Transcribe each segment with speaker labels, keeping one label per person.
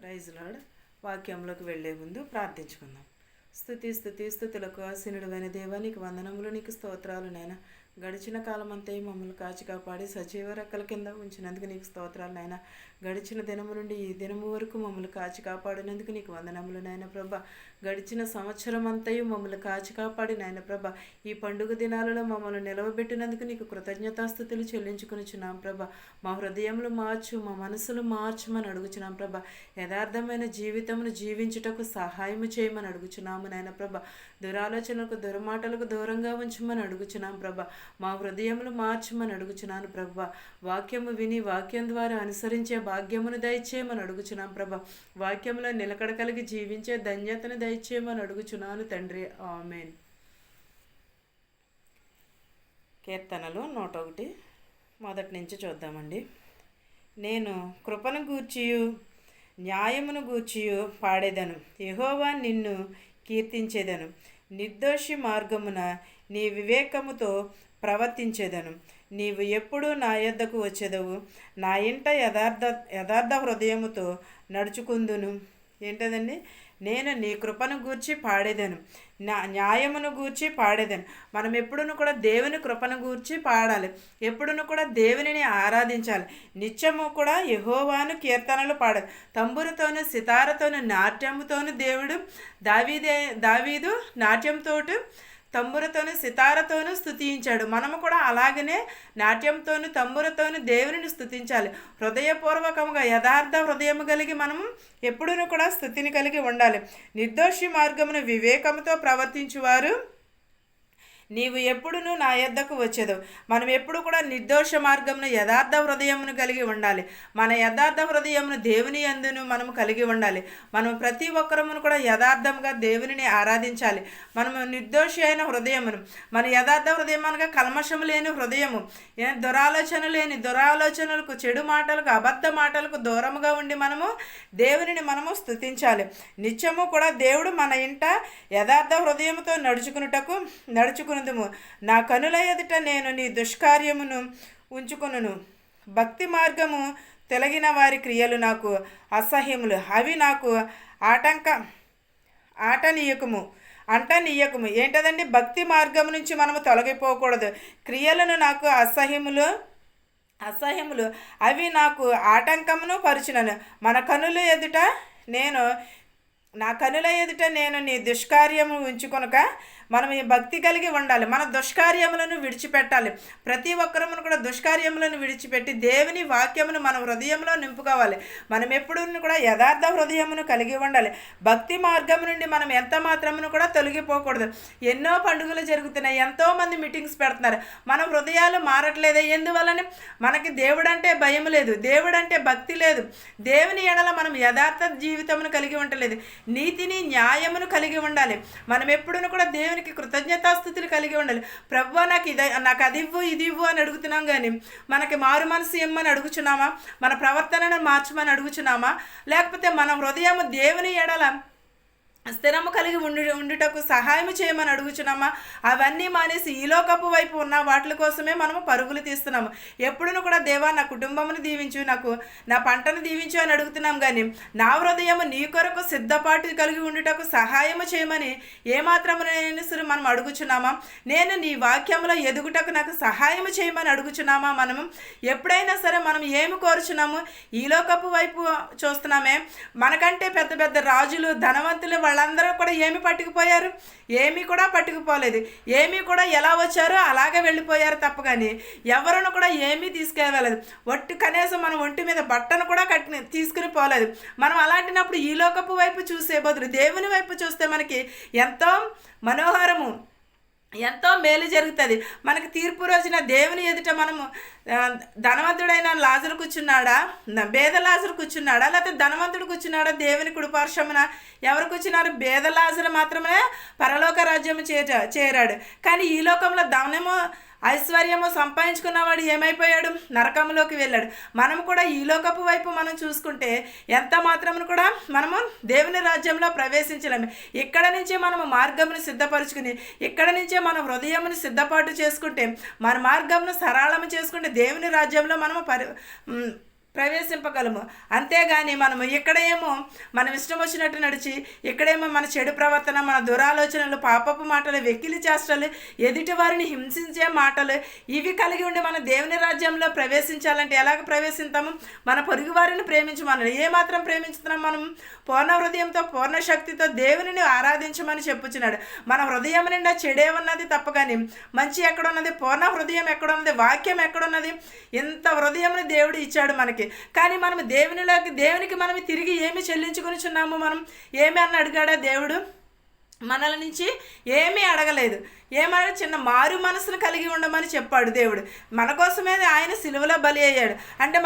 Speaker 1: Praise lord. వాక్యంలోకి వెళ్లే ముందు ప్రార్థించుకుందాం. స్తుతులకు ఆసీనుడైన దేవా, నీకు వందనములు, నీకు స్తోత్రాలు నాయన. గడిచిన కాలం అంతా మమ్మల్ని కాచి కాపాడి సజీవ రెక్కల కింద ఉంచినందుకు నీకు స్తోత్రాలు నాయన. గడిచిన దినము నుండి ఈ దినము వరకు మమ్మల్ని కాచి కాపాడినందుకు నీకు వందనములు నాయన ప్రభ. గడిచిన సంవత్సరం అంతయు మమ్మల్ని కాచి కాపాడి నాయన ప్రభ, ఈ పండుగ దినాలలో మమ్మల్ని నిలవబెట్టినందుకు నీకు కృతజ్ఞతాస్థుతులు చెల్లించుకునిచున్నాం ప్రభ. మా హృదయములు మార్చు, మా మనసులు మార్చమని అడుగుచున్నాం ప్రభ. యథార్థమైన జీవితమును జీవించుటకు సహాయము చేయమని అడుగుచున్నాము నాయన ప్రభ. దురాలోచనలకు దురమాటలకు దూరంగా ఉంచమని అడుగుచున్నాం ప్రభ. మా హృదయములు మార్చమని అడుగుచున్నాను ప్రభ. వాక్యము విని వాక్యం ద్వారా అనుసరించే భాగ్యమును దయచేయమని అడుగుచున్నాం ప్రభ. వాక్యంలో నిలకడ కలిగి జీవించే ధన్యతను దయచేయమని అడుగుచున్నాను తండ్రి. ఆమేన్. కీర్తనలు 101 మొదటి నుంచి చూద్దామండి. నేను కృపను గూర్చియు న్యాయమును గూర్చియు పాడేదను, యెహోవా నిన్ను కీర్తించేదను. నిర్దోషి మార్గమున నీ వివేకముతో ప్రవర్తించేదను. నీవు ఎప్పుడు నా యొద్దకు వచ్చేదవు, నా ఇంట యథార్థ హృదయముతో నడుచుకుందును. ఏంటదండి? నేను నీ కృపను గూర్చి పాడేదను, నా న్యాయమును గూర్చి పాడేదను. మనం ఎప్పుడును కూడా దేవుని కృపను గూర్చి పాడాలి, ఎప్పుడును కూడా దేవునిని ఆరాధించాలి. నిత్యము కూడా యెహోవాను కీర్తనలు పాడాలి. తంబురుతోను సితారతోను నాట్యముతోను దేవుడు దావీదు నాట్యంతో తంబురతోను సితారతోనూ స్తుతించాడు. మనము కూడా అలాగనే నాట్యంతోను తంబురతోను దేవుని స్తుతించాలి. హృదయపూర్వకంగా యథార్థ హృదయము కలిగి మనము ఎప్పుడూ కూడా స్తుతిని కలిగి ఉండాలి. నిర్దోషి మార్గమును వివేకముతో ప్రవర్తించువారు నీవు ఎప్పుడునూ నా యొద్దకు వచ్చేదవు. మనం ఎప్పుడు కూడా నిర్దోష మార్గమును యథార్థ హృదయమును కలిగి ఉండాలి. మన యథార్థ హృదయమును దేవుని యందును మనము కలిగి ఉండాలి. మనం ప్రతి ఒక్కరమును కూడా యథార్థంగా దేవునిని ఆరాధించాలి. మనము నిర్దోషి అయిన హృదయమును, మన యథార్థ హృదయం అనగా కల్మషము లేని హృదయము, దురాలోచనలకు చెడు మాటలకు అబద్ధ మాటలకు దూరముగా ఉండి మనము దేవునిని మనము స్తుతించాలి. నిత్యము కూడా దేవుడు మన ఇంట యథార్థ హృదయముతో నడుచుకునుదుము. నా కనుల ఎదుట నేను నీ దుష్కార్యమును ఉంచుకొనును. భక్తి మార్గము తొలగిన వారి క్రియలు నాకు అసహ్యములు, అవి నాకు అంటనీయకము. ఏంటదండి? భక్తి మార్గం నుంచి మనము తొలగిపోకూడదు. క్రియలను నాకు అసహ్యములు, అవి నాకు ఆటంకమును పరుచునను. నా కనుల ఎదుట నేను నీ దుష్కార్యము ఉంచుకొనక మనం ఈ భక్తి కలిగి ఉండాలి. మన దుష్కార్యములను విడిచిపెట్టాలి. ప్రతి ఒక్కరమును కూడా దుష్కార్యములను విడిచిపెట్టి దేవుని వాక్యమును మన హృదయంలో నింపుకోవాలి. మనం ఎప్పుడూ కూడా యథార్థ హృదయమును కలిగి ఉండాలి. భక్తి మార్గం నుండి మనం ఎంత మాత్రమును కూడా తొలగిపోకూడదు. ఎన్నో పండుగలు జరుగుతున్నాయి, ఎంతోమంది మీటింగ్స్ పెడుతున్నారు, మన హృదయాలు మారట్లేదే. ఎందువలన? మనకి దేవుడంటే భయం లేదు, దేవుడంటే భక్తి లేదు. దేవుని ఎడల మనం యథార్థ జీవితమును కలిగి ఉండలేదు, నీతిని న్యాయమును కలిగి ఉండాలి. మనం ఎప్పుడూ కూడా దేవునికి కృతజ్ఞతాస్థుతులు కలిగి ఉండాలి. ప్రభువా నాకు అది ఇవ్వు ఇది ఇవ్వు అని అడుగుతున్నాం, కానీ మనకి మారు మనసు ఇమ్మని అడుగుచున్నామా? మన ప్రవర్తనను మార్చమని అడుగుచున్నామా? లేకపోతే మన హృదయము దేవుని ఎడల స్థిరము కలిగి ఉండుటకు సహాయం చేయమని అడుగుచున్నామా? అవన్నీ మానేసి ఈ లోకపు వైపు ఉన్న వాటి కోసమే మనము పరుగులు తీస్తున్నాము. ఎప్పుడూ కూడా దేవా నా కుటుంబమును దీవించు, నాకు నా పంటను దీవించు అని అడుగుతున్నాం, కానీ నా హృదయము నీ కొరకు సిద్ధపాటు కలిగి ఉండుటకు సహాయము చేయమని ఏమాత్రమునైనా సరే మనం అడుగుచున్నామా? నేను నీ వాక్యములో ఎదుగుటకు నాకు సహాయం చేయమని అడుగుచున్నామా? మనము ఎప్పుడైనా సరే మనం ఏమి కోరుచున్నాము? ఈ లోకపు వైపు చూస్తున్నామే. మనకంటే పెద్ద పెద్ద రాజులు, ధనవంతులు వాళ్ళందరూ కూడా ఏమి పట్టుకుపోయారు? ఏమీ కూడా పట్టుకుపోలేదు. ఏమీ కూడా ఎలా వచ్చారో అలాగే వెళ్ళిపోయారు తప్ప, కానీ ఎవరును కూడా ఏమీ తీసుకెళ్ళలేదు. కనీసం మన ఒంటి మీద బట్టను కూడా తీసుకుని పోలేదు. మనం అలాంటినప్పుడు ఈ లోకపు వైపు చూసే బదులు దేవుని వైపు చూస్తే మనకి ఎంతో మనోహరము, ఎంతో మేలు జరుగుతుంది. మనకి తీర్పు రోజున దేవుని ఎదుట మనము ధనవంతుడైన లాజరు కూర్చున్నాడా, బేద లాజరు కూర్చున్నాడా, లేకపోతే ధనవంతుడు కూర్చున్నాడా? దేవుని కుడిపార్శ్వమున ఎవరు కూర్చున్నారు? బేద లాజరు మాత్రమే పరలోక రాజ్యము చేరాడు. కానీ ఈ లోకంలో ధనము ఐశ్వర్యము సంపాదించుకున్నవాడు ఏమైపోయాడు? నరకంలోకి వెళ్ళాడు. మనము కూడా ఈ లోకపు వైపు మనం చూసుకుంటే ఎంత మాత్రమును కూడా మనము దేవుని రాజ్యంలో ప్రవేశించలేము. ఇక్కడ నుంచే మనము మార్గమును సిద్ధపరుచుకుని, ఇక్కడ నుంచే మన హృదయమును సిద్ధపాటు చేసుకుంటే, మన మార్గమును సరళము చేసుకుంటే దేవుని రాజ్యంలో మనము ప్రవేశింపగలము. అంతేగాని మనము ఇక్కడేమో మనం ఇష్టం వచ్చినట్టు నడిచి, ఇక్కడేమో మన చెడు ప్రవర్తన, మన దురాలోచనలు, పాపపు మాటలు, వెకిలి చేష్టలు, ఎదుటి వారిని హింసించే మాటలు ఇవి కలిగి ఉండి మన దేవుని రాజ్యంలో ప్రవేశించాలంటే ఎలాగ ప్రవేశిస్తాము? మన పొరుగు వారిని ప్రేమించమని. ఏమాత్రం ప్రేమించుతున్నాం మనం? పూర్ణ హృదయంతో పూర్ణ శక్తితో దేవునిని ఆరాధించమని చెప్పుచున్నాడు. మన హృదయం నిండా చెడే ఉన్నది తప్ప కానీ మంచి ఎక్కడున్నది? పూర్ణ హృదయం ఎక్కడున్నది? వాక్యం ఎక్కడున్నది? ఇంత హృదయంని దేవుడు ఇచ్చాడు మనకి. కానీ మనం దేవునికి మనం తిరిగి ఏమి చెల్లించుకొనిచున్నాము? మనం ఏమి అన్న అడిగాడా దేవుడు? మనల నుంచి ఏమీ అడగలేదు. ఏమన్నా చిన్న మారు మనసును కలిగి ఉండమని చెప్పాడు దేవుడు. మన కోసమే ఆయన సిలువలో బలి అయ్యాడు. అంటే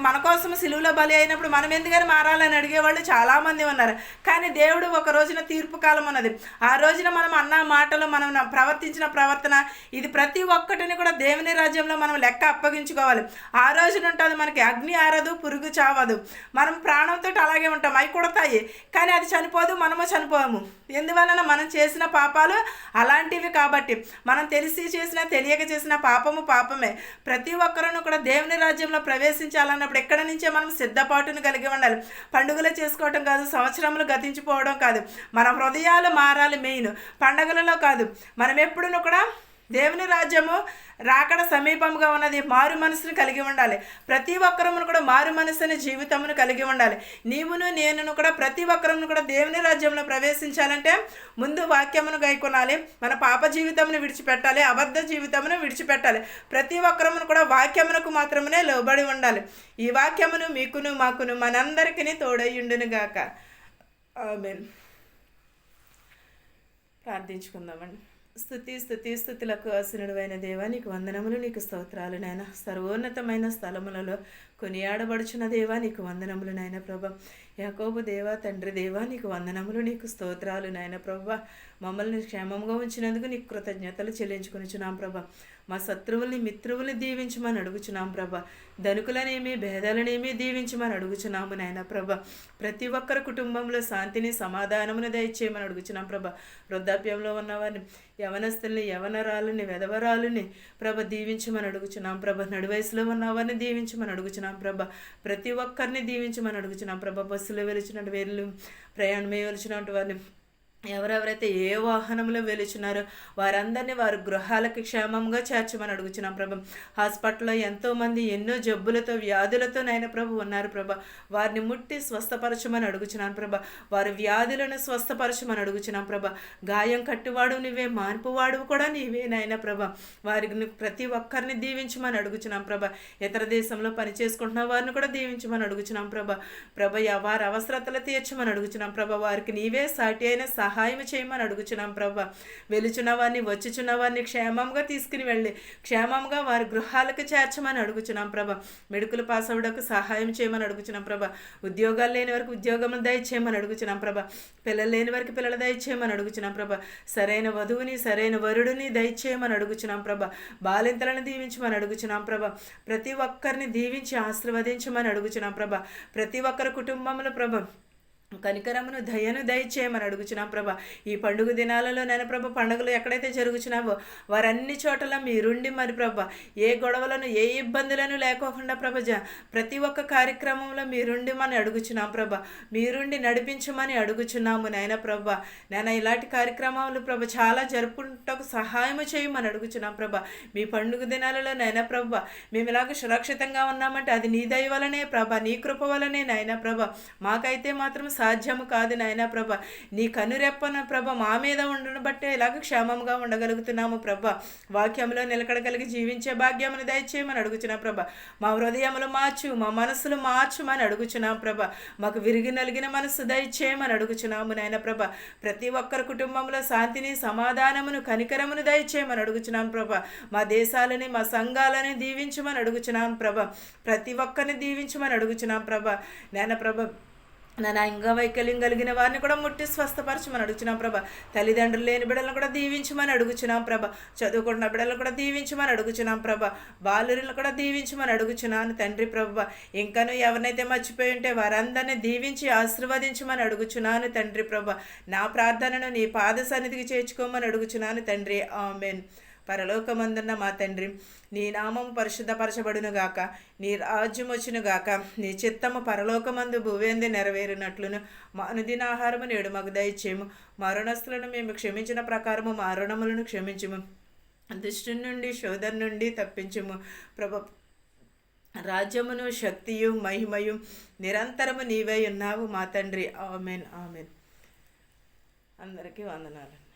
Speaker 1: మన కోసం సిలువలో బలి అయినప్పుడు మనం ఎందుకని మారాలని అడిగేవాళ్ళు చాలామంది ఉన్నారు. కానీ దేవుడు ఒక రోజున తీర్పు కాలం ఉన్నది. ఆ రోజున మనం అన్న మాటలు, మనం ప్రవర్తించిన ప్రవర్తన, ఇది ప్రతి ఒక్కటిని కూడా దేవుని రాజ్యంలో మనం లెక్క అప్పగించుకోవాలి. ఆ రోజున ఉంటుంది మనకి అగ్ని ఆరదు, పురుగు చావదు. మనం ప్రాణంతో అలాగే ఉంటాం. అవి కుడతాయి కానీ అది చనిపోదు, మనము చనిపోము. ఎందువలన మనం చేసిన పాపాలు అలాంటివి. కాబట్టి మనం తెలిసి చేసిన, తెలియక చేసిన పాపమే. ప్రతి ఒక్కరూ కూడా దేవుని రాజ్యంలో ప్రవేశించాలన్నప్పుడు ఎక్కడి నుంచే మనం సిద్ధపాటును కలిగి ఉండాలి. పండుగలు చేసుకోవటం కాదు, సంవత్సరములు గతించిపోవడం కాదు. మన హృదయాలు మారాలి. మెయిన్ పండుగలలో కాదు. మనం ఎప్పుడూ కూడా దేవుని రాజ్యము రాకడ సమీపంగా ఉన్నది. మారు మనసును కలిగి ఉండాలి. ప్రతి ఒక్కరమును కూడా మారు మనసుని జీవితమును కలిగి ఉండాలి. నీవును నేనును కూడా ప్రతి ఒక్కరమును కూడా దేవుని రాజ్యంలో ప్రవేశించాలంటే ముందు వాక్యమును గైకొనాలి. మన పాప జీవితమును విడిచిపెట్టాలి, అబద్ధ జీవితమును విడిచిపెట్టాలి. ప్రతి ఒక్కరమును కూడా వాక్యమునకు మాత్రమే లోబడి ఉండాలి. ఈ వాక్యమును మీకును మాకును మనందరికీ తోడయ్యుండును గాక. ఆమేన్. ప్రార్థించుకుందామండి. స్తుతులకు ఆసీనుడైన దేవా, నీకు వందనములు, నీకు స్తోత్రాలు నాయన. సర్వోన్నతమైన స్థలములలో కొనియాడబడుచున్న దేవా, నీకు వందనములు నాయన ప్రభా. యాకోబు దేవా, తండ్రి దేవా, నీకు వందనములు, నీకు స్తోత్రాలు నాయన ప్రభా. మమ్మల్ని క్షేమంగా ఉంచినందుకు నీకు కృతజ్ఞతలు చెల్లించుకొనిచున్నాం ప్రభా. మా శత్రువుల్ని, మిత్రువుల్ని దీవించమని అడుగుచున్నాం ప్రభా. ధనుకులనేమి, భేదాలనేమి దీవించమని అడుగుచున్నాము నాయన ప్రభా. ప్రతి ఒక్కరి కుటుంబంలో శాంతిని, సమాధానమును దయచేయమని అడుగుచున్నాం ప్రభా. వృద్ధాప్యంలో ఉన్నవారిని, యవనస్తుల్ని, యవనరాలని, వెధవరాలని ప్రభ దీవించమని అడుగుచున్నాం ప్రభ. నడివయసులో ఉన్నవారిని దీవించమని అడుగుచున్నాం ప్రభ. ప్రతి ఒక్కరిని దీవించమని అడుగుచున్నాం ప్రభ. బస్సులో వెలిచినట్టు వేళ్ళు, ప్రయాణమే వెలిచినట్టు వారిని, ఎవరెవరైతే ఏ వాహనంలో వెలుచున్నారో వారందరినీ వారి గృహాలకి క్షేమంగా చేర్చమని అడుగుచున్నాం ప్రభ. హాస్పిటల్లో ఎంతోమంది ఎన్నో జబ్బులతో, వ్యాధులతో నాయన ప్రభు ఉన్నారు ప్రభ. వారిని ముట్టి స్వస్థపరచమని అడుగుచున్నాను ప్రభ. వారి వ్యాధులను స్వస్థపరచమని అడుగుచున్నాం ప్రభ. గాయం కట్టువాడు నీవే, మార్పువాడు కూడా నీవే నాయన ప్రభ. వారిని ప్రతి ఒక్కరిని దీవించమని అడుగుచున్నాం ప్రభ. ఇతర దేశంలో పని చేసుకుంటున్న వారిని కూడా దీవించమని అడుగుచున్నాం ప్రభ. వారి అవసరతలు తీర్చమని అడుగుచున్నాం ప్రభ. వారికి నీవే సాటి అయిన సహాయం చేయమని అడుగుచున్నాం ప్రభా. వెలుచున్న వారిని, వచ్చుచున్న వారిని క్షేమంగా తీసుకుని వెళ్ళి క్షేమంగా వారి గృహాలకు చేర్చమని అడుగుచున్నాం ప్రభా. మెడికల్ పాస్ అవ్వడానికి సహాయం చేయమని అడుగుచున్నాం ప్రభా. ఉద్యోగాలు లేని వారికి ఉద్యోగములు దయచేయమని అడుగుచున్నాం ప్రభా. పిల్లలు లేని వారికి పిల్లలు దయచేయమని అడుగుచున్నాం ప్రభా. సరైన వధువుని, సరైన వరుడిని దయచేయమని అడుగుచున్నాం ప్రభా. బాలింతలను దీవించమని అడుగుచున్నాం ప్రభా. ప్రతి ఒక్కరిని దీవించి ఆశీర్వదించమని అడుగుచున్నాం ప్రభా. ప్రతి ఒక్కరి కుటుంబంలో ప్రభా కనికరమును, దయను దయచేయమని అడుగుచున్నాం ప్రభా. ఈ పండుగ దినాలలో నేను ప్రభా, పండుగలు ఎక్కడైతే జరుగుచున్నావో వారన్ని చోట్ల మీరుండి మరి ప్రభా, ఏ గొడవలను, ఏ ఇబ్బందులను లేకోకుండా ప్రభజ ప్రతి ఒక్క కార్యక్రమంలో మీరుండి మని అడుగుచున్నాం ప్రభా. మీరుండి నడిపించమని అడుగుచున్నాము నాయన ప్రభా. నేను ఇలాంటి కార్యక్రమాలు ప్రభా చాలా జరుపుకుంటూ సహాయం చేయమని అడుగుచున్నాం ప్రభా. మీ పండుగ దినాలలో నాయన ప్రభా మేము ఇలాగ సురక్షితంగా ఉన్నామంటే అది నీ దయ వలనే ప్రభా, నీ కృప వలనే నాయన ప్రభా. మాకైతే మాత్రం సాధ్యము కాదు నాయన ప్రభ. నీ కనురెప్పన ప్రభ మా మీద ఉండను బట్టే ఇలాగ క్షేమంగా ఉండగలుగుతున్నాము ప్రభ. వాక్యంలో నిలకడగలిగి జీవించే భాగ్యమును దయచేయమని అడుగుచున్నాం ప్రభ. మా హృదయములు మార్చు, మా మనసులు మార్చుమని అడుగుచున్నాం ప్రభ. మాకు విరిగి నలిగిన మనసు దయచేయమని అడుగుచున్నాము నాయన ప్రభ. ప్రతి ఒక్కరి కుటుంబంలో శాంతిని, సమాధానమును, కనికరమును దయచేయమని అడుగుచున్నాం ప్రభ. మా దేశాలని, మా సంఘాలని దీవించమని అడుగుచున్నాం ప్రభ. ప్రతి ఒక్కరిని దీవించమని అడుగుచున్నాం ప్రభ. నాయన ప్రభ నా అంగవైకల్యం కలిగిన వారిని కూడా ముట్టి స్వస్థపరచమని అడుగుచున్నాం ప్రభా. తల్లిదండ్రులు లేని బిడ్డలను కూడా దీవించమని అడుగుచున్నాం ప్రభా. చదువుకుంటున్న బిడ్డలను కూడా దీవించమని అడుగుచున్నాం ప్రభా. బాలులను కూడా దీవించమని అడుగుచున్నాను తండ్రి ప్రభా. ఇంకను ఎవరినైతే మర్చిపోయి ఉంటే వారందరినీ దీవించి ఆశీర్వదించమని అడుగుచున్నాను తండ్రి ప్రభా. నా ప్రార్థనను నీ పాద సన్నిధికి చేర్చుకోమని అడుగుచున్నాను తండ్రి. ఆమేన్. పరలోకమందున్న మా తండ్రి, నీ నామము పరిశుద్ధపరచబడునుగాక, నీ రాజ్యం వచ్చునుగాక, నీ చిత్తము పరలోకమందు భూవేంది నెరవేరినట్లును మా అనుదిన ఆహారము నేడు మాకు దయచేయము. మా రుణస్థులను మేము క్షమించిన ప్రకారము మా రుణములను క్షమించుము. దుష్టు నుండి శోధన నుండి తప్పించుము. రాజ్యమును శక్తియు మహిమయు నిరంతరము నీవై ఉన్నావు మా తండ్రి. ఆమెన్. ఆమెన్. అందరికీ వందనాలు.